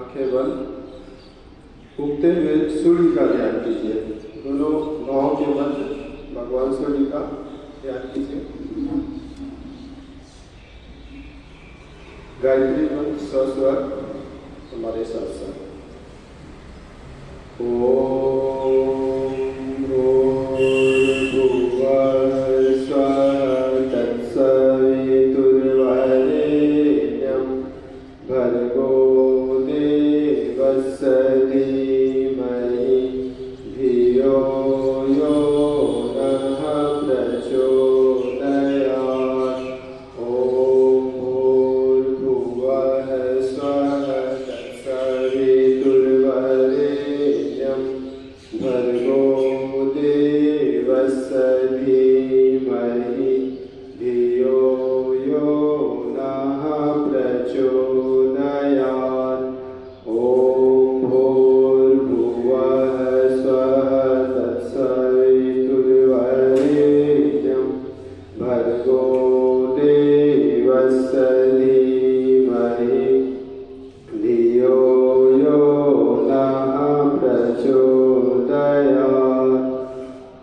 आंखें बंद, उगते हुए सूर्य का ध्यान कीजिए। दोनों बाहों के मध्य भगवान सूर्य का ध्यान कीजिए। गायत्री मंत्र सस्वर हमारे साथ साथ। ओम भूर्भुवः स्वः तत्सवितुर्वरेण्यं भर्गो देवस्य धीमहि धियो यो नः प्रचोदयात्। ओम भूर्भुवः स्वः तत्सवितुर्वरेण्यं भर्गो देवस्य धीमहि धियो यो नः प्रचोदयात्। ओम भूर्भुवः स्वः तत्सवितुर्वरेण्यं भर्गो देवस्य धीमहि धियो यो नः प्रचोदयात्।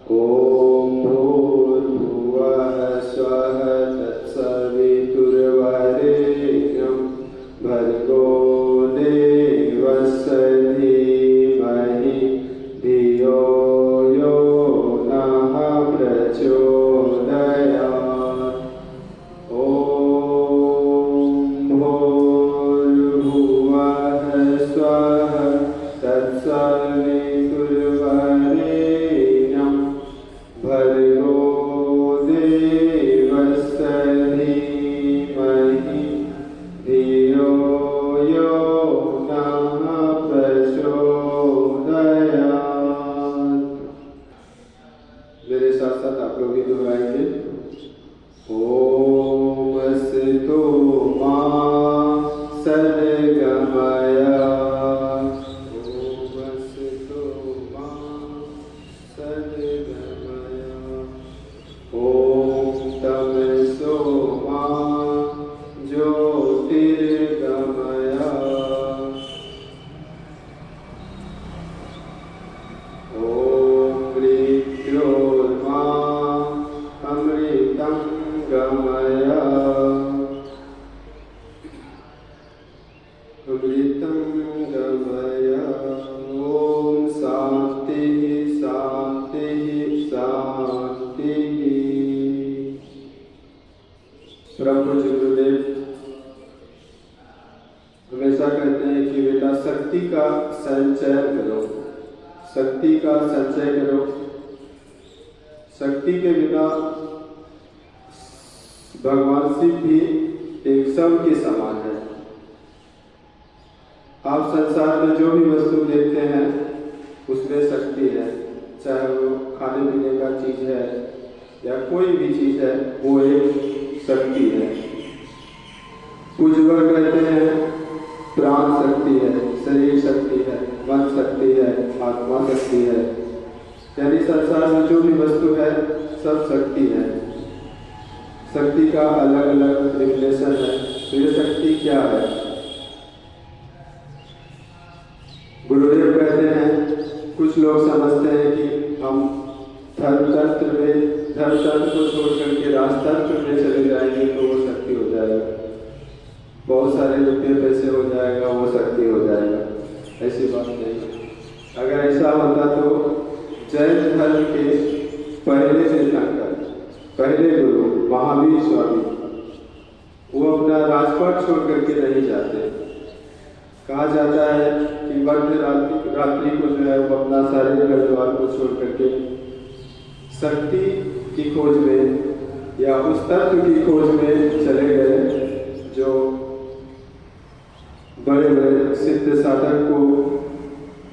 ओम भूर्भुवः स्वः तत्सवितुर्वरेण्यं भर्गो देवस्य धीमहि धियो यो नः प्रचोदयात्। ओम भूर्भुवः स्वः तत्सवितुर्वरेण्यं भर्गो देवस्य धीमहि धियो यो नः प्रचोदयात्। मेरे साथ साथ आप लोग भी दोहराएंगे। ओम अस्तो मा सद्गमय। ओम अस्तो मा सद्गमय। ओम तमसो मा ज्योतिर्गमय। ओम मृत्योर्मा अमृतं गमय। अमृतं गमय। ओम शान्तिः शान्तिः शान्तिः। परम पूज्य गुरुदेव हमेशा कहते हैं कि बेटा शक्ति का संचय करो, शक्ति का संचय करो। शक्ति के बिना भगवान शिव भी एक शव के समान है। आप संसार में जो भी वस्तु देखते हैं उसमें शक्ति है, चाहे वो खाने पीने का चीज है या कोई भी चीज है, वो एक शक्ति है। पूज्यवर कहते हैं प्राण शक्ति है, शरीर शक्ति है, मन शक्ति है, आत्मा शक्ति है। यानी संसार में जो भी वस्तु है सब शक्ति है। शक्ति का अलग अलग रिलेशन है। तो ये शक्ति क्या है? गुरुदेव कहते हैं कुछ लोग समझते हैं कि हम धर्मतंत्र को छोड़ करके राजतंत्र में चले जाएंगे तो वो शक्ति हो जाएगा, बहुत सारे रुपये पैसे हो जाएगा, वो शक्ति हो जाएगा। ऐसी बात नहीं। अगर ऐसा होता तो जैन धर्म के पहले तीर्थंकर, पहले गुरु महावीर स्वामी, वो अपना राजपाट छोड़ करके नहीं जाते। कहा जाता है कि मध्य रात्रि को जो है वो अपना सारे घर द्वार को छोड़ करके शक्ति की खोज में या उस तत्व की खोज में चले गए जो बड़े बड़े सिद्ध साधक को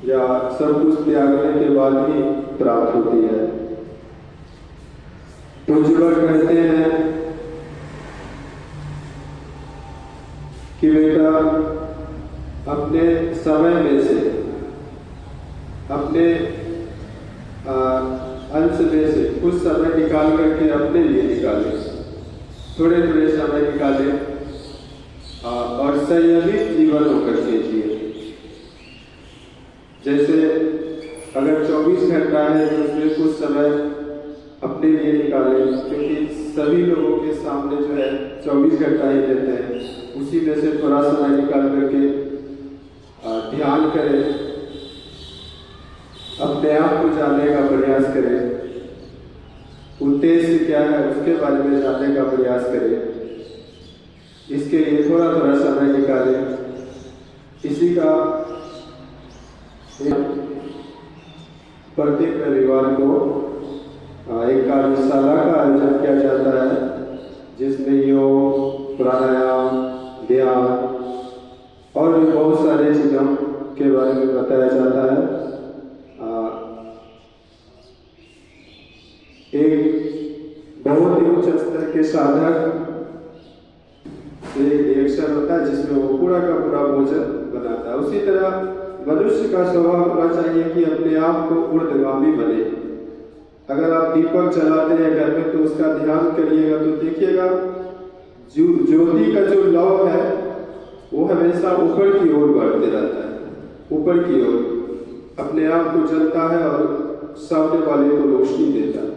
या सब कुछ त्यागने के बाद ही प्राप्त होती है। पूज्यवर कहते हैं कि बेटा अपने समय में से, अपने अंश में से कुछ समय निकाल करके अपने लिए निकाले, थोड़े थोड़े समय निकाले और संयमित जीवन होकर के जिए। जैसे अगर 24 घंटा है तो उसमें कुछ समय अपने लिए निकालें, क्योंकि सभी लोगों के सामने जो है 24 घंटा ही देते हैं। उसी में से थोड़ा समय निकाल करके ध्यान करें, अपने आप को जानने का प्रयास करें, उद्देश्य क्या है उसके बारे में जानने का प्रयास करें। इसके लिए थोड़ा थोड़ा समय निकालें। इसी का प्रत्येक रविवार को एक कार्यशाला का आयोजन किया जाता है, जिसमें योग, प्राणायाम, ध्यान और भी बहुत सारे चीज़ों के बारे में बताया जाता है। एक बहुत ही उच्च स्तर के साधक एक अक्षर होता है जिसमें वो पूरा का पूरा भोजन बनाता है। उसी तरह मनुष्य का स्वभाव होना चाहिए कि अपने आप को ऊर्ध्वगामी बने। अगर आप दीपक जलाते हैं घर में तो उसका ध्यान करिएगा तो देखिएगा ज्योति का जो लौ है वो हमेशा ऊपर की ओर बढ़ते रहता है, ऊपर की ओर अपने आप को जलता है और सामने वाले को रोशनी देता है।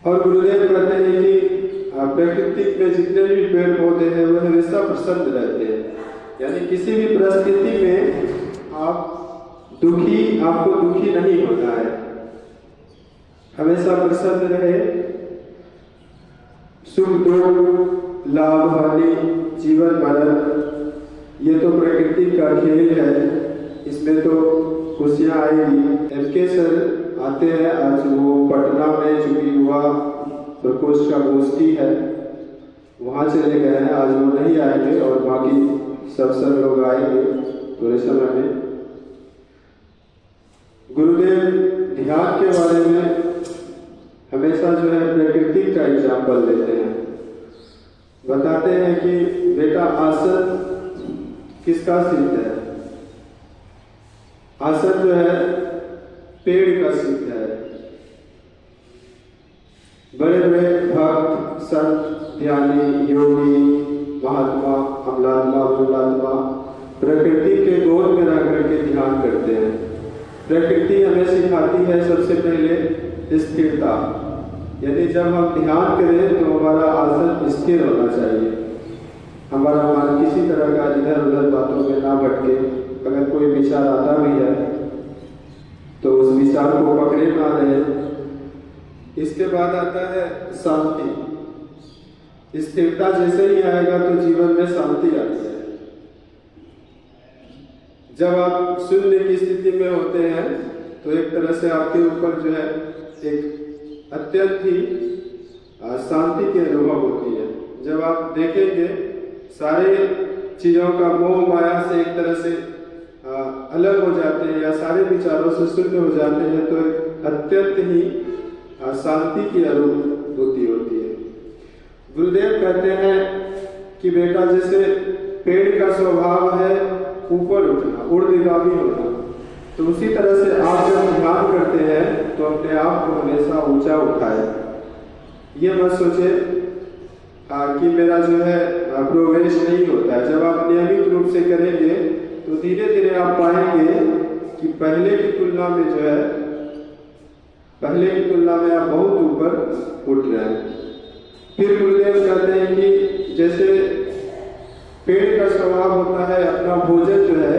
और गुरुदेव कहते हैं कि प्रकृति में जितने भी पेड़ पौधे हैं वो हमेशा प्रसन्न रहते हैं, यानी किसी भी परिस्थिति में आपको दुखी नहीं होना है, हमेशा प्रसन्न रहे। सुख दुख, लाभ हानि, जीवन मरण, ये तो प्रकृति का खेल है, इसमें तो खुशियाँ आएगी। एमके सर आते हैं, आज वो पटना में चूंकि युवा प्रकोष्ठ का गोष्ठी है वहाँ चले गए हैं, आज वो नहीं आएंगे और बाकी सब लोग आएंगे थोड़े समय में। गुरुदेव ध्यान के बारे में हमेशा जो है प्रकृति का एग्जाम्पल देते हैं, बताते हैं कि बेटा आसन किसका सिद्ध है? आसन जो है पेड़ का सिद्ध है। बड़े बड़े भक्त, संत, ध्यानी, योगी, महात्मा, अमलात्मा, बुलात्मा प्रकृति के गोद में रह करके ध्यान करते हैं। प्रकृति हमें सिखाती है सबसे पहले स्थिरता, यानी जब हम ध्यान करें तो हमारा आसन स्थिर होना चाहिए, हमारा मन किसी तरह का इधर उधर बातों में ना भटके। अगर कोई विचार आता भी है तो उस विचार को पकड़े ना रहे। इसके बाद आता है शांति। स्थिरता जैसे ही आएगा तो जीवन में शांति आती है। जब आप शून्य की स्थिति में होते हैं तो एक तरह से आपके ऊपर जो है एक अत्यंत ही शांति की अनुभव होती है। जब आप देखेंगे सारे चीजों का मोह माया से एक तरह से अलग हो जाते हैं या सारे विचारों से शून्य हो जाते हैं तो एक अत्यंत ही शांति की अनुभूति होती है। गुरुदेव कहते हैं कि बेटा जैसे पेड़ का स्वभाव है ऊपर उठना, ऊर्ध्वगामी होना, तो उसी तरह से आप जब ध्यान करते हैं तो अपने आप को हमेशा ऊंचा उठाए। ये मत सोचे कि मेरा जो है प्रोग्रेस नहीं होता है। जब आप नियमित रूप से करेंगे तो धीरे धीरे आप पाएंगे कि पहले की तुलना में आप बहुत ऊपर उठ रहे हैं। फिर गुरुदेव कहते हैं कि जैसे पेड़ का स्वभाव होता है अपना भोजन जो है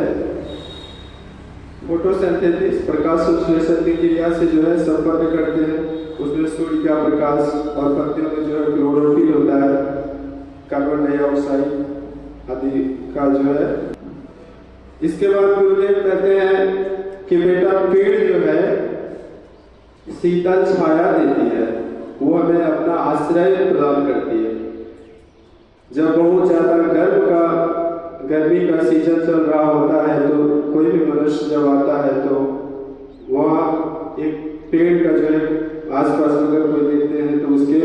फोटोसिंथेसिस, प्रकाश संश्लेषण की क्रिया से जो है संपन्न करते हैं। उसमें सूर्य का प्रकाश और पत्तियों में जो है क्लोरोफिल होता है, कार्बन डाइऑक्साइड आदि का जो है। इसके बाद गुरुदेव कहते हैं कि बेटा पेड़ जो है शीतल छाया देती है, वो हमें अपना आश्रय प्रदान करती है। जब बहुत ज्यादा गर्मी का सीजन चल रहा होता है तो कोई भी मनुष्य जब आता है तो वहाँ एक पेड़ का जो है आसपास अगर कोई देखते हैं तो उसके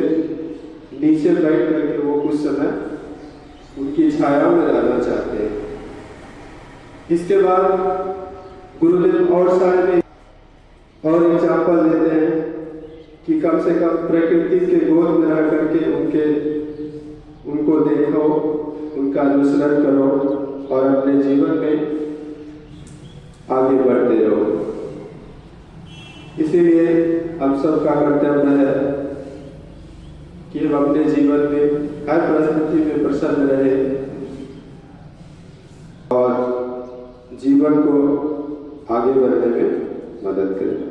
नीचे बैठ करके वो कुछ समय उनकी छाया में रहना चाहते हैं। इसके बाद गुरुदेव और सारे और एग्जाम्पल देते हैं कि कम से कम प्रकृति के गोद में रह करके उनको देखो, उनका अनुसरण करो और अपने जीवन में आगे बढ़ते रहो। इसीलिए हम सबका कर्तव्य है कि हम अपने जीवन में हर परिस्थिति में प्रसन्न रहे और जीवन को आगे बढ़ने में मदद करें।